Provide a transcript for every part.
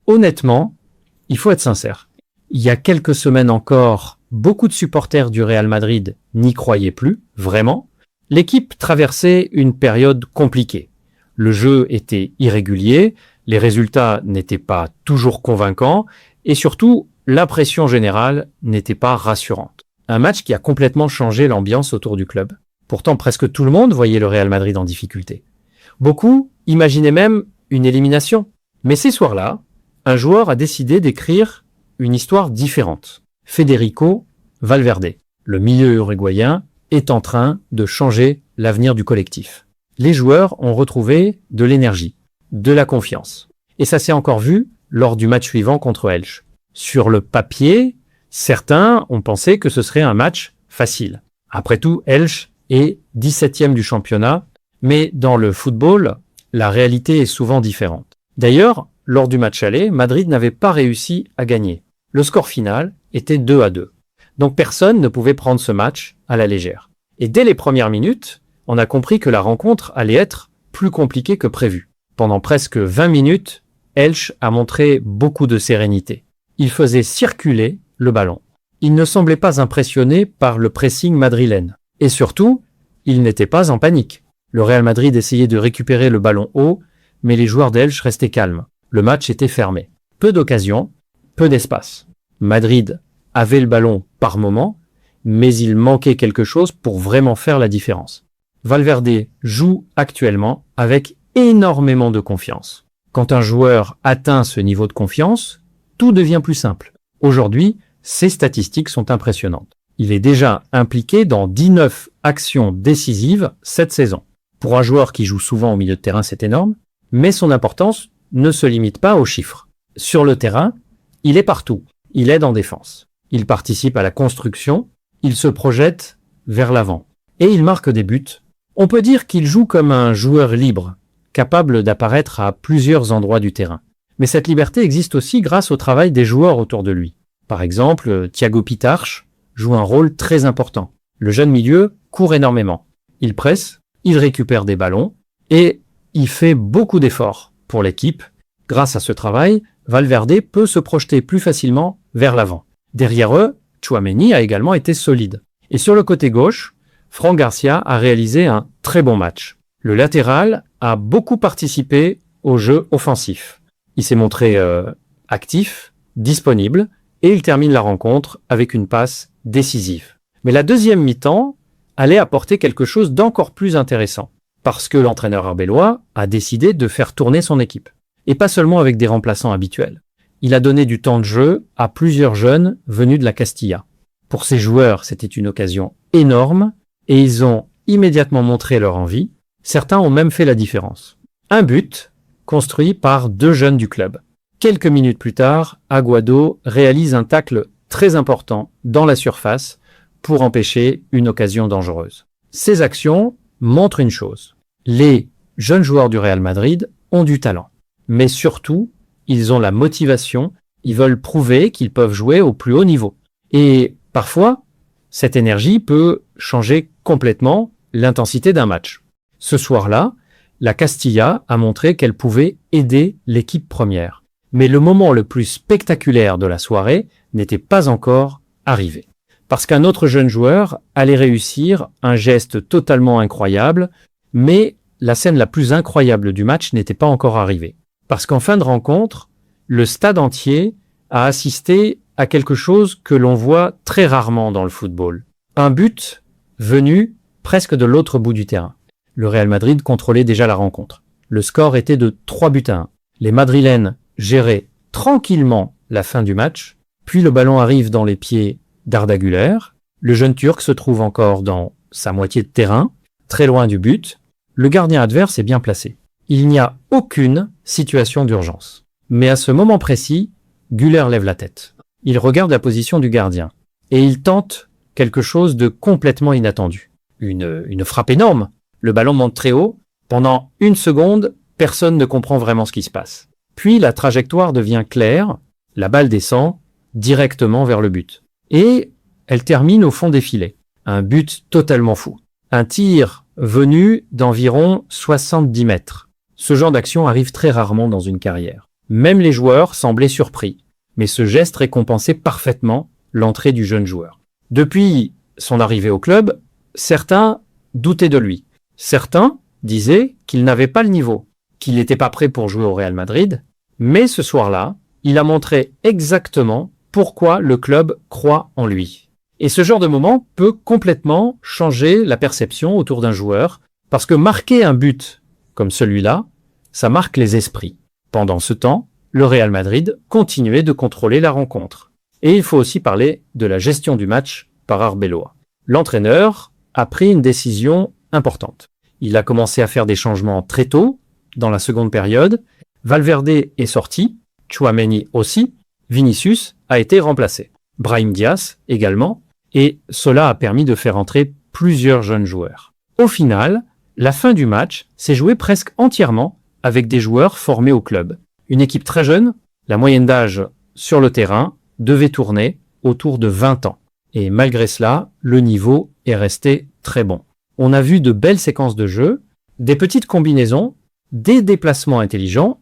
Honnêtement, il faut être sincère. Il y a quelques semaines encore, beaucoup de supporters du Real Madrid n'y croyaient plus, vraiment. L'équipe traversait une période compliquée. Le jeu était irrégulier, les résultats n'étaient pas toujours convaincants et surtout, la pression générale n'était pas rassurante. Un match qui a complètement changé l'ambiance autour du club. Pourtant, presque tout le monde voyait le Real Madrid en difficulté. Beaucoup imaginaient même une élimination. Mais ces soirs-là, un joueur a décidé d'écrire une histoire différente. Federico Valverde, le milieu uruguayen, est en train de changer l'avenir du collectif. Les joueurs ont retrouvé de l'énergie, de la confiance. Et ça s'est encore vu lors du match suivant contre Elche. Sur le papier, certains ont pensé que ce serait un match facile. Après tout, Elche est 17e du championnat, mais dans le football, la réalité est souvent différente. D'ailleurs, lors du match aller, Madrid n'avait pas réussi à gagner. Le score final était 2-2. Donc personne ne pouvait prendre ce match à la légère. Et dès les premières minutes, on a compris que la rencontre allait être plus compliquée que prévu. Pendant presque 20 minutes, Elche a montré beaucoup de sérénité. Il faisait circuler le ballon. Il ne semblait pas impressionné par le pressing madrilène. Et surtout, il n'était pas en panique. Le Real Madrid essayait de récupérer le ballon haut, mais les joueurs d'Elche restaient calmes. Le match était fermé. Peu d'occasions, peu d'espace. Madrid avait le ballon par moment, mais il manquait quelque chose pour vraiment faire la différence. Valverde joue actuellement avec énormément de confiance. Quand un joueur atteint ce niveau de confiance, tout devient plus simple. Aujourd'hui, ses statistiques sont impressionnantes. Il est déjà impliqué dans 19 actions décisives cette saison. Pour un joueur qui joue souvent au milieu de terrain, c'est énorme, mais son importance ne se limite pas aux chiffres. Sur le terrain, il est partout. Il aide en défense. Il participe à la construction. Il se projette vers l'avant. Et il marque des buts. On peut dire qu'il joue comme un joueur libre, capable d'apparaître à plusieurs endroits du terrain. Mais cette liberté existe aussi grâce au travail des joueurs autour de lui. Par exemple, Thiago Pitarch joue un rôle très important. Le jeune milieu court énormément. Il presse, il récupère des ballons et il fait beaucoup d'efforts pour l'équipe. Grâce à ce travail, Valverde peut se projeter plus facilement vers l'avant. Derrière eux, Tchouaméni a également été solide. Et sur le côté gauche, Fran Garcia a réalisé un très bon match. Le latéral a beaucoup participé au jeu offensif. Il s'est montré actif, disponible, et il termine la rencontre avec une passe décisive. Mais la deuxième mi-temps allait apporter quelque chose d'encore plus intéressant, parce que l'entraîneur arbellois a décidé de faire tourner son équipe, et pas seulement avec des remplaçants habituels. Il a donné du temps de jeu à plusieurs jeunes venus de la Castilla. Pour ces joueurs, c'était une occasion énorme, et ils ont immédiatement montré leur envie. Certains ont même fait la différence. Un but construit par 2 jeunes du club. Quelques minutes plus tard, Aguado réalise un tacle très important dans la surface pour empêcher une occasion dangereuse. Ces actions montrent une chose. Les jeunes joueurs du Real Madrid ont du talent. Mais surtout, ils ont la motivation, ils veulent prouver qu'ils peuvent jouer au plus haut niveau. Et parfois, cette énergie peut changer complètement l'intensité d'un match. Ce soir-là, la Castilla a montré qu'elle pouvait aider l'équipe première. Mais le moment le plus spectaculaire de la soirée n'était pas encore arrivé. Parce qu'un autre jeune joueur allait réussir un geste totalement incroyable, mais la scène la plus incroyable du match n'était pas encore arrivée. Parce qu'en fin de rencontre, le stade entier a assisté à quelque chose que l'on voit très rarement dans le football. Un but venu presque de l'autre bout du terrain. Le Real Madrid contrôlait déjà la rencontre. Le score était de 3-1. Les Madrilènes géraient tranquillement la fin du match, puis le ballon arrive dans les pieds d'Arda Güler. Le jeune Turc se trouve encore dans sa moitié de terrain, très loin du but. Le gardien adverse est bien placé. Il n'y a aucune situation d'urgence. Mais à ce moment précis, Güler lève la tête. Il regarde la position du gardien et il tente quelque chose de complètement inattendu. Une frappe énorme. Le ballon monte très haut. Pendant 1 seconde, personne ne comprend vraiment ce qui se passe. Puis la trajectoire devient claire. La balle descend directement vers le but. Et elle termine au fond des filets. Un but totalement fou. Un tir venu d'environ 70 mètres. Ce genre d'action arrive très rarement dans une carrière. Même les joueurs semblaient surpris, mais ce geste récompensait parfaitement l'entrée du jeune joueur. Depuis son arrivée au club, certains doutaient de lui. Certains disaient qu'il n'avait pas le niveau, qu'il n'était pas prêt pour jouer au Real Madrid, mais ce soir-là, il a montré exactement pourquoi le club croit en lui. Et ce genre de moment peut complètement changer la perception autour d'un joueur, parce que marquer un but comme celui-là, ça marque les esprits. Pendant ce temps, le Real Madrid continuait de contrôler la rencontre. Et il faut aussi parler de la gestion du match par Arbeloa. L'entraîneur a pris une décision importante. Il a commencé à faire des changements très tôt, dans la seconde période. Valverde est sorti, Tchouaméni aussi, Vinicius a été remplacé. Brahim Diaz également, et cela a permis de faire entrer plusieurs jeunes joueurs. Au final, la fin du match s'est jouée presque entièrement avec des joueurs formés au club. Une équipe très jeune, la moyenne d'âge sur le terrain devait tourner autour de 20 ans. Et malgré cela, le niveau est resté très bon. On a vu de belles séquences de jeu, des petites combinaisons, des déplacements intelligents,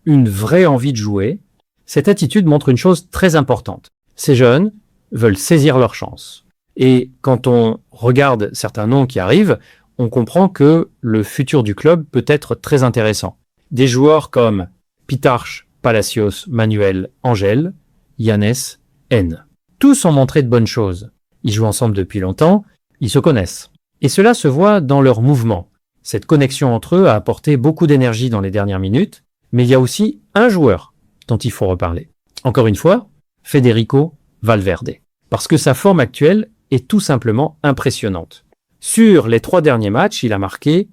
une vraie envie de jouer. Cette attitude montre une chose très importante. Ces jeunes veulent saisir leur chance. Et quand on regarde certains noms qui arrivent, on comprend que le futur du club peut être très intéressant. Des joueurs comme Pitarch, Palacios, Manuel, Angel, Yanez, N. Tous ont montré de bonnes choses. Ils jouent ensemble depuis longtemps, ils se connaissent. Et cela se voit dans leurs mouvements. Cette connexion entre eux a apporté beaucoup d'énergie dans les dernières minutes, mais il y a aussi un joueur dont il faut reparler. Encore une fois, Federico Valverde. Parce que sa forme actuelle est tout simplement impressionnante. Sur les 3 derniers matchs, il a marqué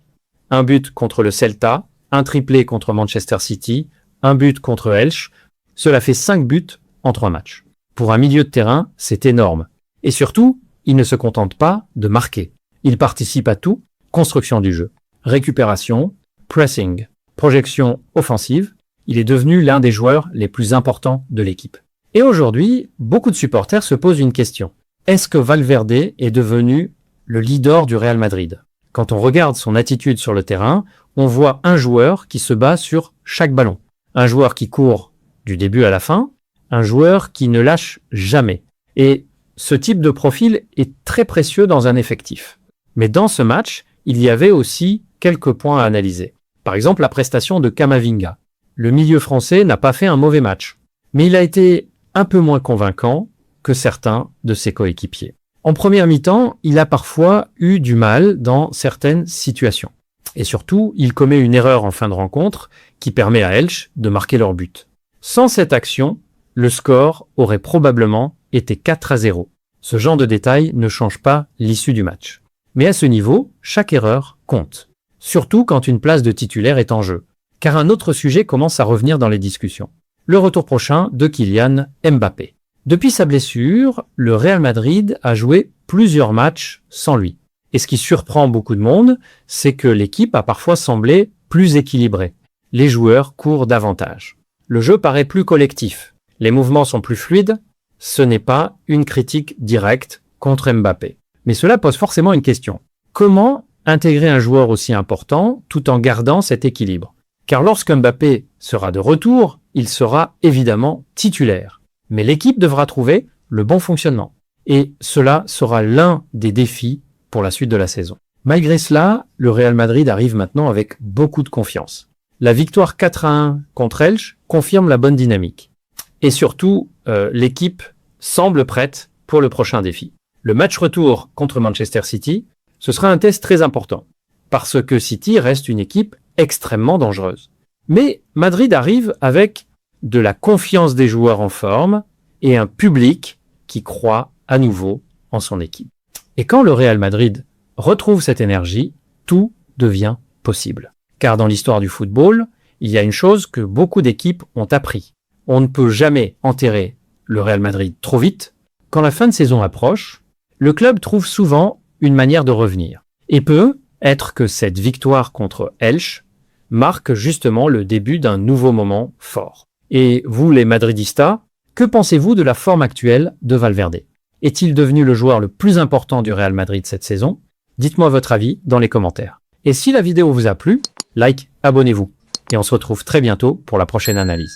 un but contre le Celta, un triplé contre Manchester City, un but contre Elche. Cela fait 5 buts en 3 matchs. Pour un milieu de terrain, c'est énorme. Et surtout, il ne se contente pas de marquer. Il participe à tout, construction du jeu, récupération, pressing, projection offensive. Il est devenu l'un des joueurs les plus importants de l'équipe. Et aujourd'hui, beaucoup de supporters se posent une question. Est-ce que Valverde est devenu le leader du Real Madrid? Quand on regarde son attitude sur le terrain, on voit un joueur qui se bat sur chaque ballon. Un joueur qui court du début à la fin, un joueur qui ne lâche jamais. Et ce type de profil est très précieux dans un effectif. Mais dans ce match, il y avait aussi quelques points à analyser. Par exemple, la prestation de Camavinga. Le milieu français n'a pas fait un mauvais match, mais il a été un peu moins convaincant que certains de ses coéquipiers. En première mi-temps, il a parfois eu du mal dans certaines situations. Et surtout, il commet une erreur en fin de rencontre qui permet à Elche de marquer leur but. Sans cette action, le score aurait probablement été 4-0. Ce genre de détail ne change pas l'issue du match. Mais à ce niveau, chaque erreur compte. Surtout quand une place de titulaire est en jeu. Car un autre sujet commence à revenir dans les discussions. Le retour prochain de Kylian Mbappé. Depuis sa blessure, le Real Madrid a joué plusieurs matchs sans lui. Et ce qui surprend beaucoup de monde, c'est que l'équipe a parfois semblé plus équilibrée. Les joueurs courent davantage. Le jeu paraît plus collectif. Les mouvements sont plus fluides. Ce n'est pas une critique directe contre Mbappé. Mais cela pose forcément une question. Comment intégrer un joueur aussi important tout en gardant cet équilibre? Car lorsque Mbappé sera de retour, il sera évidemment titulaire. Mais l'équipe devra trouver le bon fonctionnement. Et cela sera l'un des défis pour la suite de la saison. Malgré cela, le Real Madrid arrive maintenant avec beaucoup de confiance. La victoire 4-1 contre Elche confirme la bonne dynamique. Et surtout, l'équipe semble prête pour le prochain défi. Le match retour contre Manchester City, ce sera un test très important. Parce que City reste une équipe extrêmement dangereuse. Mais Madrid arrive avec de la confiance des joueurs en forme et un public qui croit à nouveau en son équipe. Et quand le Real Madrid retrouve cette énergie, tout devient possible. Car dans l'histoire du football, il y a une chose que beaucoup d'équipes ont appris. On ne peut jamais enterrer le Real Madrid trop vite. Quand la fin de saison approche, le club trouve souvent une manière de revenir. Et peut être que cette victoire contre Elche marque justement le début d'un nouveau moment fort. Et vous, les Madridistas, que pensez-vous de la forme actuelle de Valverde? Est-il devenu le joueur le plus important du Real Madrid cette saison? Dites-moi votre avis dans les commentaires. Et si la vidéo vous a plu, like, abonnez-vous. Et on se retrouve très bientôt pour la prochaine analyse.